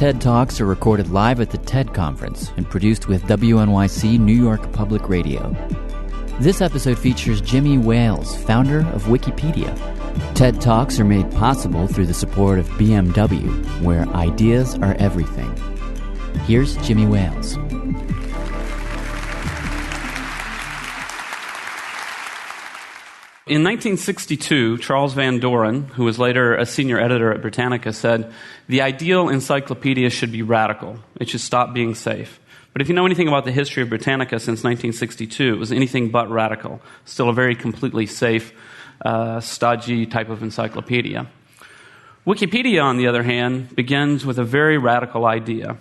TED Talks are recorded live at the TED Conference and produced with WNYC New York Public Radio. This episode features Jimmy Wales, founder of Wikipedia. TED Talks are made possible through the support of BMW, where ideas are everything. Here's Jimmy Wales. In 1962, Charles Van Doren, who was later a senior editor at Britannica, said, "The ideal encyclopedia should be radical. It should stop being safe." But if you know anything about the history of Britannica since 1962, it was anything but radical. Still a very completely safe, stodgy type of encyclopedia. Wikipedia, on the other hand, begins with a very radical idea.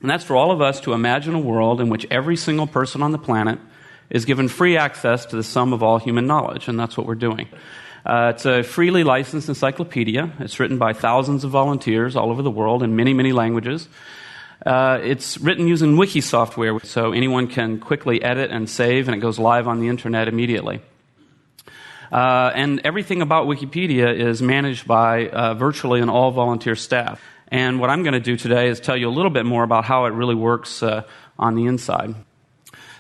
And that's for all of us to imagine a world in which every single person on the planet is given free access to the sum of all human knowledge, and that's what we're doing. It's a freely licensed encyclopedia. It's written by thousands of volunteers all over the world in many, many languages. It's written using wiki software, so anyone can quickly edit and save, and it goes live on the internet immediately. And everything about Wikipedia is managed by virtually an all-volunteer staff. And what I'm going to do today is tell you a little bit more about how it really works on the inside.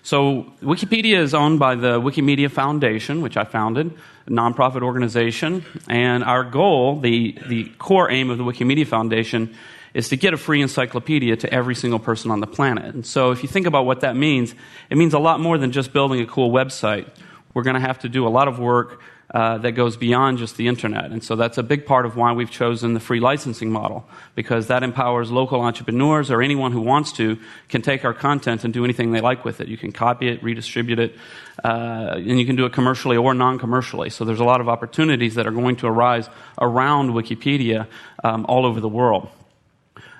So Wikipedia is owned by the Wikimedia Foundation, which I founded, a nonprofit organization. And our goal, the core aim of the Wikimedia Foundation, is to get a free encyclopedia to every single person on the planet. And so if you think about what that means, it means a lot more than just building a cool website. We're going to have to do a lot of work that goes beyond just the internet. And so that's a big part of why we've chosen the free licensing model, because that empowers local entrepreneurs or anyone who wants to can take our content and do anything they like with it. You can copy it, redistribute it, and you can do it commercially or non-commercially. So there's a lot of opportunities that are going to arise around Wikipedia all over the world.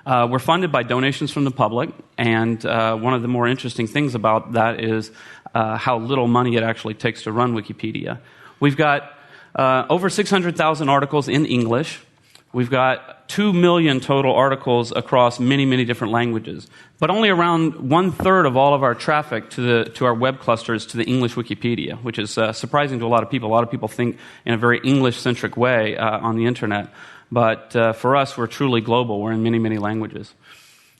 We're funded by donations from the public, and one of the more interesting things about that is how little money it actually takes to run Wikipedia. We've got over 600,000 articles in English. We've got 2 million total articles across many, many different languages. But only around 1/3 of all of our traffic to our web cluster is to the English Wikipedia, which is surprising to a lot of people. A lot of people think in a very English-centric way on the internet. But for us, we're truly global. We're in many, many languages.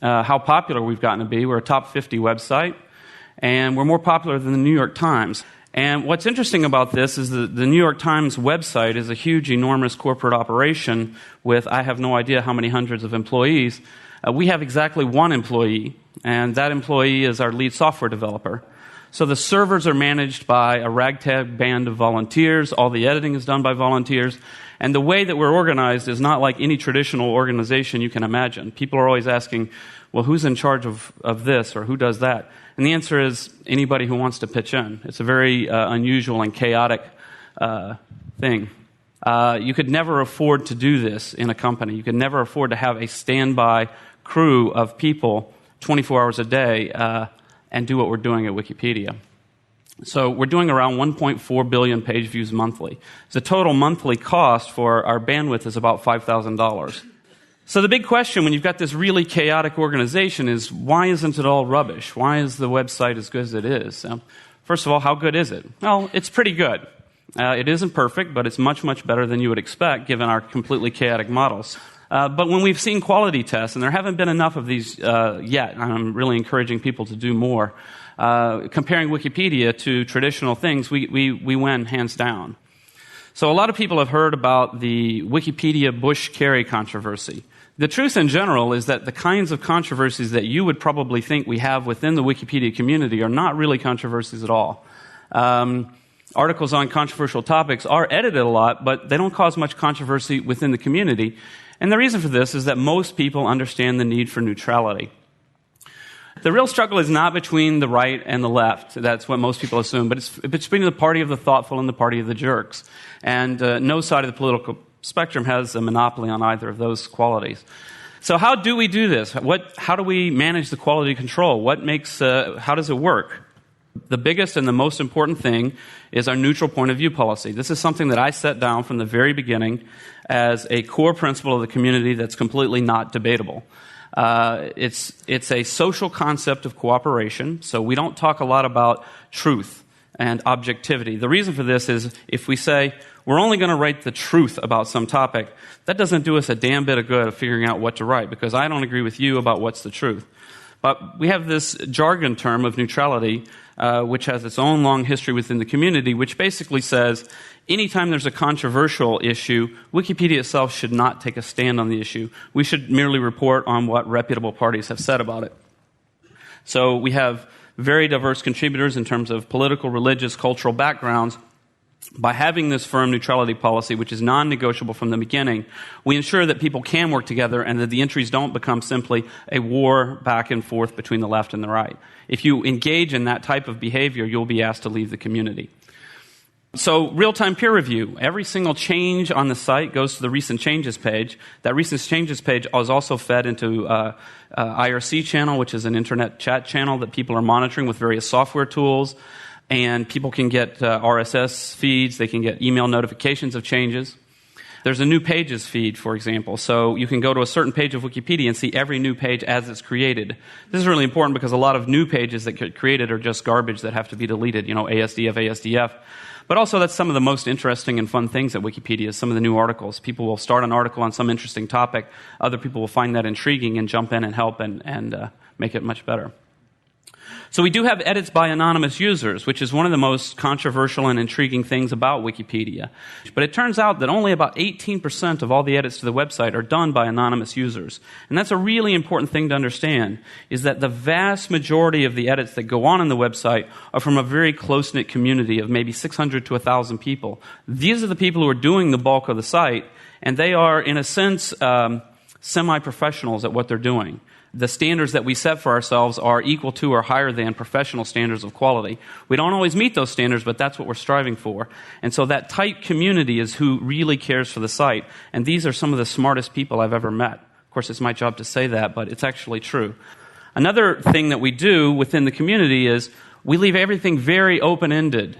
How popular we've gotten to be, we're a top 50 website, and we're more popular than the New York Times. And what's interesting about this is that the New York Times website is a huge, enormous corporate operation with I have no idea how many hundreds of employees. We have exactly one employee, and that employee is our lead software developer. So the servers are managed by a ragtag band of volunteers. All the editing is done by volunteers. And the way that we're organized is not like any traditional organization you can imagine. People are always asking, well, who's in charge of this or who does that? And the answer is anybody who wants to pitch in. It's a very unusual and chaotic thing. You could never afford to do this in a company. You could never afford to have a standby crew of people 24 hours a day and do what we're doing at Wikipedia. So we're doing around 1.4 billion page views monthly. The total monthly cost for our bandwidth is about $5,000. So the big question when you've got this really chaotic organization is, why isn't it all rubbish? Why is the website as good as it is? First of all, how good is it? Well, it's pretty good. It isn't perfect, but it's much, much better than you would expect given our completely chaotic models. But when we've seen quality tests, and there haven't been enough of these yet, and I'm really encouraging people to do more, comparing Wikipedia to traditional things, we win hands down. So a lot of people have heard about the Wikipedia Bush-Kerry controversy. The truth in general is that the kinds of controversies that you would probably think we have within the Wikipedia community are not really controversies at all. Articles on controversial topics are edited a lot, but they don't cause much controversy within the community. And the reason for this is that most people understand the need for neutrality. The real struggle is not between the right and the left. That's what most people assume. But it's between the party of the thoughtful and the party of the jerks. And no side of the political spectrum has a monopoly on either of those qualities. So how do we do this? How do we manage the quality control? How does it work? The biggest and the most important thing is our neutral point of view policy. This is something that I set down from the very beginning as a core principle of the community that's completely not debatable. It's a social concept of cooperation, so we don't talk a lot about truth and objectivity. The reason for this is if we say we're only going to write the truth about some topic, that doesn't do us a damn bit of good of figuring out what to write, because I don't agree with you about what's the truth. But we have this jargon term of neutrality, which has its own long history within the community, which basically says anytime there's a controversial issue, Wikipedia itself should not take a stand on the issue. We should merely report on what reputable parties have said about it. So we have very diverse contributors in terms of political, religious, cultural backgrounds. By having this firm neutrality policy, which is non-negotiable from the beginning, we ensure that people can work together and that the entries don't become simply a war back and forth between the left and the right. If you engage in that type of behavior, you'll be asked to leave the community. So, real-time peer review. Every single change on the site goes to the recent changes page. That recent changes page is also fed into IRC channel, which is an internet chat channel that people are monitoring with various software tools. And people can get RSS feeds. They can get email notifications of changes. There's a new pages feed, for example. So you can go to a certain page of Wikipedia and see every new page as it's created. This is really important because a lot of new pages that get created are just garbage that have to be deleted, ASDF. But also that's some of the most interesting and fun things at Wikipedia, some of the new articles. People will start an article on some interesting topic. Other people will find that intriguing and jump in and help and make it much better. So we do have edits by anonymous users, which is one of the most controversial and intriguing things about Wikipedia. But it turns out that only about 18% of all the edits to the website are done by anonymous users. And that's a really important thing to understand, is that the vast majority of the edits that go on the website are from a very close-knit community of maybe 600 to 1,000 people. These are the people who are doing the bulk of the site, and they are, in a sense, semi-professionals at what they're doing. The standards that we set for ourselves are equal to or higher than professional standards of quality. We don't always meet those standards, but that's what we're striving for. And so that tight community is who really cares for the site. And these are some of the smartest people I've ever met. Of course, it's my job to say that, but it's actually true. Another thing that we do within the community is we leave everything very open-ended.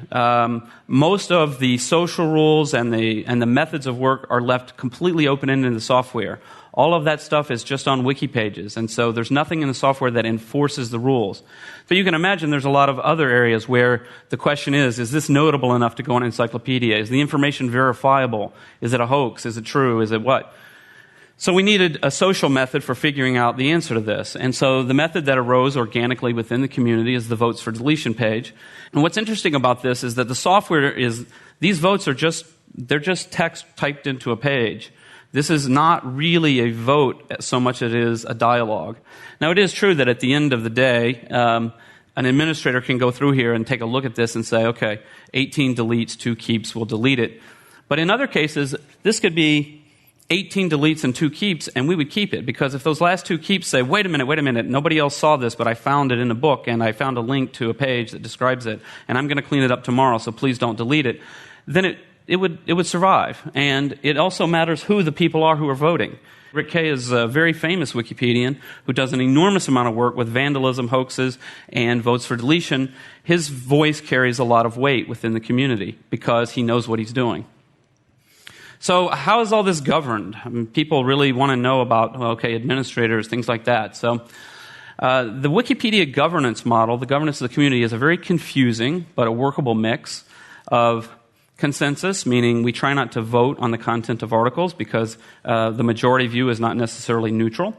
Most of the social rules and the methods of work are left completely open-ended in the software. All of that stuff is just on wiki pages, and so there's nothing in the software that enforces the rules. So you can imagine there's a lot of other areas where the question is this notable enough to go on encyclopedia? Is the information verifiable? Is it a hoax? Is it true? Is it what? So we needed a social method for figuring out the answer to this. And so the method that arose organically within the community is the votes for deletion page. And what's interesting about this is that the software is, these votes are just text typed into a page. This is not really a vote so much as it is a dialogue. Now, it is true that at the end of the day, an administrator can go through here and take a look at this and say, okay, 18 deletes, 2 keeps, we'll delete it. But in other cases, this could be 18 deletes and 2 keeps, and we would keep it. Because if those last 2 keeps say, wait a minute, nobody else saw this, but I found it in a book, and I found a link to a page that describes it, and I'm going to clean it up tomorrow, so please don't delete it, then it would survive. And it also matters who the people are who are voting. Rick Kay is a very famous Wikipedian who does an enormous amount of work with vandalism, hoaxes, and votes for deletion. His voice carries a lot of weight within the community because he knows what he's doing. So how is all this governed? I mean, people really want to know about, administrators, things like that. So the Wikipedia governance model, the governance of the community, is a very confusing but a workable mix of consensus, meaning we try not to vote on the content of articles because the majority view is not necessarily neutral.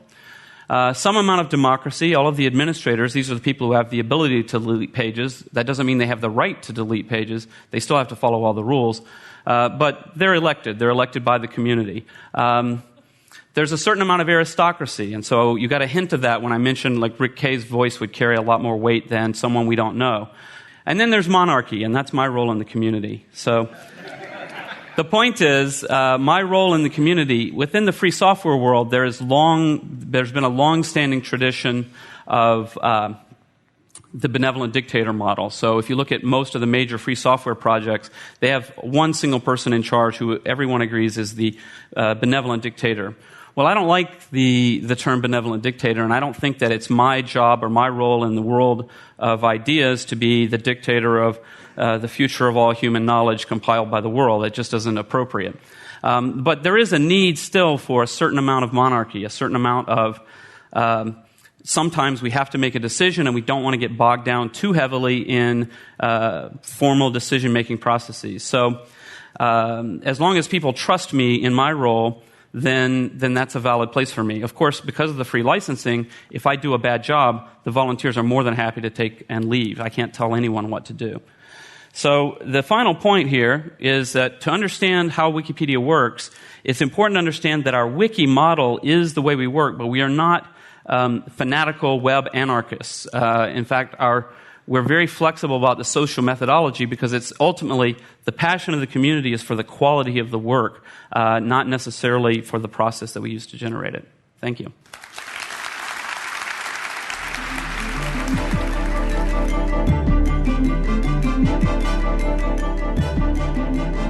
Some amount of democracy. All of the administrators, these are the people who have the ability to delete pages. That doesn't mean they have the right to delete pages. They still have to follow all the rules. But they're elected. They're elected by the community. There's a certain amount of aristocracy, and so you got a hint of that when I mentioned like Rick Kay's voice would carry a lot more weight than someone we don't know. And then there's monarchy, and that's my role in the community. So the point is, my role in the community, within the free software world, there's been a long-standing tradition of the benevolent dictator model. So if you look at most of the major free software projects, they have one single person in charge who everyone agrees is the benevolent dictator. Well, I don't like the term benevolent dictator, and I don't think that it's my job or my role in the world of ideas to be the dictator of the future of all human knowledge compiled by the world. It just isn't appropriate. But there is a need still for a certain amount of monarchy, a certain amount of sometimes we have to make a decision and we don't want to get bogged down too heavily in formal decision-making processes. So as long as people trust me in my role, then that's a valid place for me. Of course, because of the free licensing, if I do a bad job, the volunteers are more than happy to take and leave. I can't tell anyone what to do. So the final point here is that to understand how Wikipedia works, it's important to understand that our wiki model is the way we work, but we are not fanatical web anarchists. In fact, we're very flexible about the social methodology because it's ultimately the passion of the community is for the quality of the work, not necessarily for the process that we use to generate it. Thank you.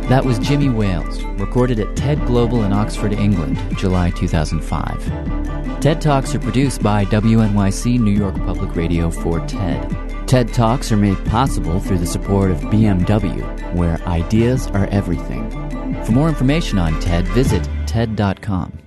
That was Jimmy Wales, recorded at TED Global in Oxford, England, July 2005. TED Talks are produced by WNYC New York Public Radio for TED. TED Talks are made possible through the support of BMW, where ideas are everything. For more information on TED, visit TED.com.